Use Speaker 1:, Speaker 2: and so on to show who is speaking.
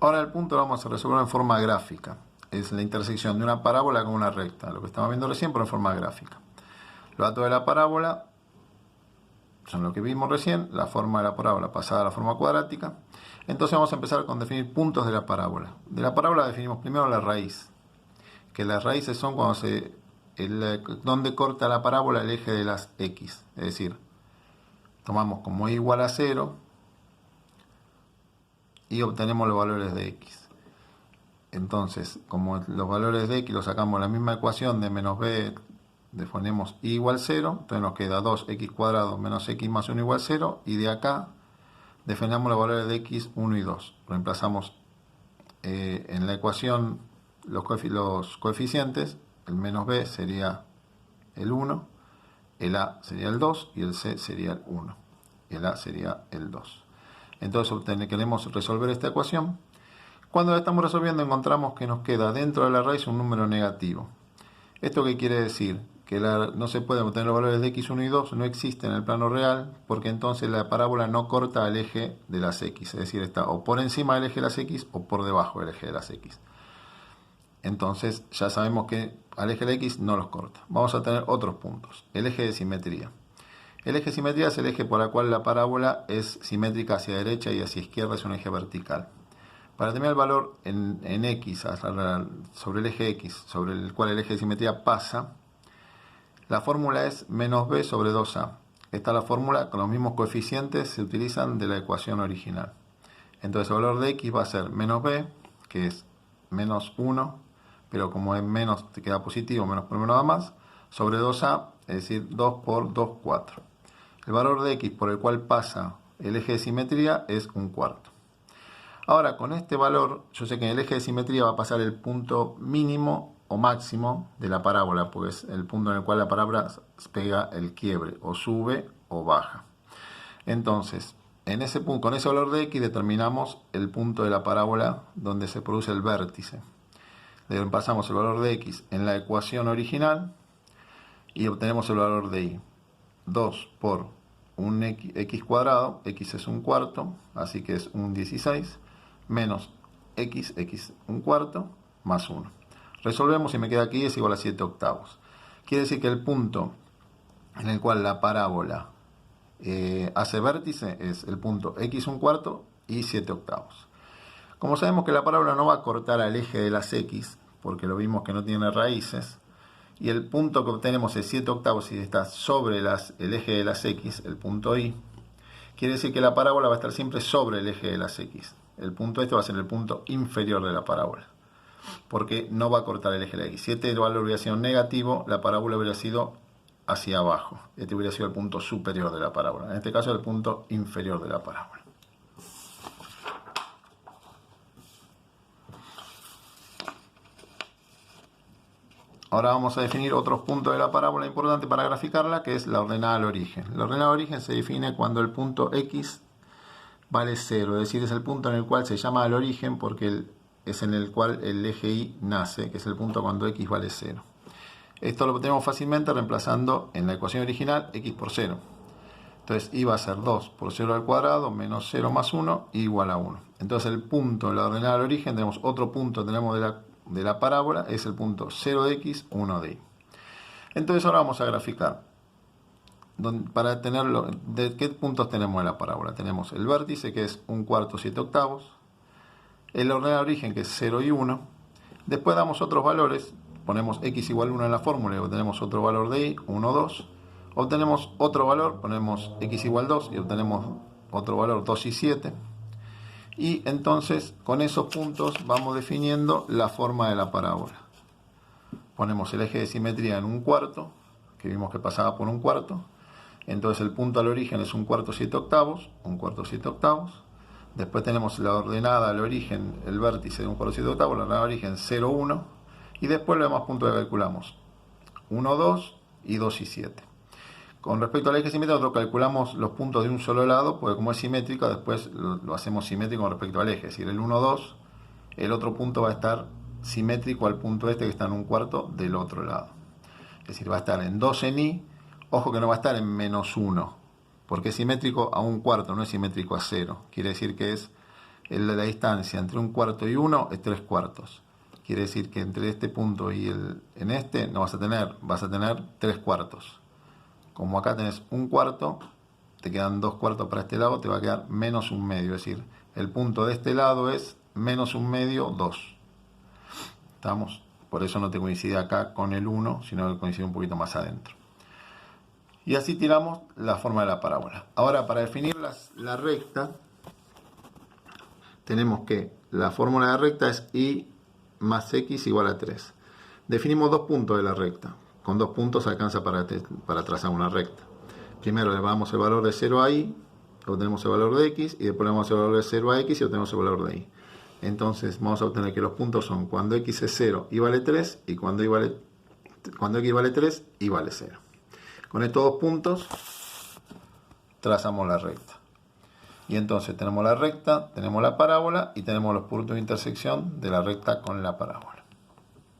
Speaker 1: Ahora el punto lo vamos a resolver en forma gráfica. Es la intersección de una parábola con una recta. Lo que estamos viendo recién, pero en forma gráfica. Los datos de la parábola son lo que vimos recién. La forma de la parábola pasada a la forma cuadrática. Entonces vamos a empezar con definir puntos de la parábola. De la parábola definimos primero la raíz. Que las raíces son cuando donde corta la parábola el eje de las X. Es decir, tomamos como y igual a 0 y obtenemos los valores de X. Entonces, como los valores de X los sacamos de la misma ecuación de menos b, ponemos y igual 0, entonces nos queda 2x cuadrado menos x más 1 igual 0, y de acá definamos los valores de x, 1 y 2. Reemplazamos en la ecuación los coeficientes. El menos b sería el 1, el a sería el 2 y el c sería el 1. Y el a sería el 2. Entonces queremos resolver esta ecuación. Cuando la estamos resolviendo encontramos que nos queda dentro de la raíz un número negativo. ¿Esto qué quiere decir? Que no se pueden obtener los valores de x1 y 2, no existen en el plano real, porque entonces la parábola no corta el eje de las x, es decir, está o por encima del eje de las x o por debajo del eje de las x. Entonces ya sabemos que al eje de la x no los corta. Vamos a tener otros puntos. El eje de simetría. El eje de simetría es el eje por el cual la parábola es simétrica hacia derecha y hacia izquierda, es un eje vertical. Para determinar el valor en x sobre el eje x, sobre el cual el eje de simetría pasa, la fórmula es menos b sobre 2a. Esta es la fórmula con los mismos coeficientes se utilizan de la ecuación original. Entonces el valor de x va a ser menos b, que es menos 1, pero como es menos te queda positivo, menos por menos da más, sobre 2a, es decir, 2 por 2, 4. El valor de x por el cual pasa el eje de simetría es 1/4. Ahora, con este valor, yo sé que en el eje de simetría va a pasar el punto mínimo o máximo de la parábola, porque es el punto en el cual la parábola pega el quiebre, o sube o baja. Entonces, con ese valor de x determinamos el punto de la parábola donde se produce el vértice. Le pasamos el valor de x en la ecuación original y obtenemos el valor de y. 2 por un x cuadrado, x es 1/4, así que es un 16, menos x 1/4, más 1. Resolvemos y me queda aquí es igual a 7 octavos. Quiere decir que el punto en el cual la parábola hace vértice es el punto x 1/4 y 7 octavos. Como sabemos que la parábola no va a cortar al eje de las x, porque lo vimos que no tiene raíces, y el punto que obtenemos es 7 octavos y está sobre el eje de las x, el punto y, quiere decir que la parábola va a estar siempre sobre el eje de las x. El punto este va a ser el punto inferior de la parábola, porque no va a cortar el eje de la x. Si este valor hubiera sido negativo, la parábola hubiera sido hacia abajo. Este hubiera sido el punto superior de la parábola. En este caso, el punto inferior de la parábola. Ahora vamos a definir otros puntos de la parábola importante para graficarla, que es la ordenada al origen. La ordenada al origen se define cuando el punto x vale 0, es decir, es el punto en el cual se llama al origen porque es en el cual el eje y nace, que es el punto cuando x vale 0. Esto lo tenemos fácilmente reemplazando en la ecuación original x por 0. Entonces y va a ser 2 por 0 al cuadrado menos 0 más 1 igual a 1. Entonces el punto de la ordenada al origen, tenemos otro punto tenemos de la parábola, es el punto 0 de x, 1 de y. Entonces ahora vamos a graficar. Para tenerlo, ¿de qué puntos tenemos en la parábola? Tenemos el vértice, que es 1/4, 7 octavos. El ordenado al origen, que es 0 y 1. Después damos otros valores. Ponemos x igual a 1 en la fórmula y obtenemos otro valor de y, 1, 2. Obtenemos otro valor, ponemos x igual 2 y obtenemos otro valor, 2 y 7. Y entonces con esos puntos vamos definiendo la forma de la parábola. Ponemos el eje de simetría en 1/4, que vimos que pasaba por 1/4. Entonces el punto al origen es 1/4, 7 octavos, 1/4, 7 octavos. Después tenemos la ordenada al origen, el vértice de 1/4, 7 octavos, la ordenada al origen 0, 1. Y después los demás puntos que calculamos, 1, 2 y 2 y 7. Con respecto al eje simétrico, nosotros calculamos los puntos de un solo lado, porque como es simétrico, después lo hacemos simétrico con respecto al eje. Es decir, el 1, 2, el otro punto va a estar simétrico al punto este que está en 1/4 del otro lado. Es decir, va a estar en 2 en y, ojo que no va a estar en menos 1, porque es simétrico a 1/4, no es simétrico a 0. Quiere decir que es la distancia entre un cuarto y 1 es 3 cuartos. Quiere decir que entre este punto y en este no vas a tener 3 cuartos. Como acá tenés un cuarto, te quedan 2 cuartos para este lado, te va a quedar menos un medio. Es decir, el punto de este lado es menos un medio, 2. ¿Estamos? Por eso no te coincide acá con el 1, sino que coincide un poquito más adentro. Y así tiramos la forma de la parábola. Ahora, para definir la recta, tenemos que la fórmula de recta es y más x igual a 3. Definimos 2 puntos de la recta. Con 2 puntos alcanza para trazar una recta. Primero le damos el valor de 0 a y, obtenemos el valor de x, y después le damos el valor de 0 a x y obtenemos el valor de y. Entonces vamos a obtener que los puntos son cuando x es 0, y vale 3, y cuando x vale 3, y vale 0. Con estos 2 puntos trazamos la recta. Y entonces tenemos la recta, tenemos la parábola y tenemos los puntos de intersección de la recta con la parábola.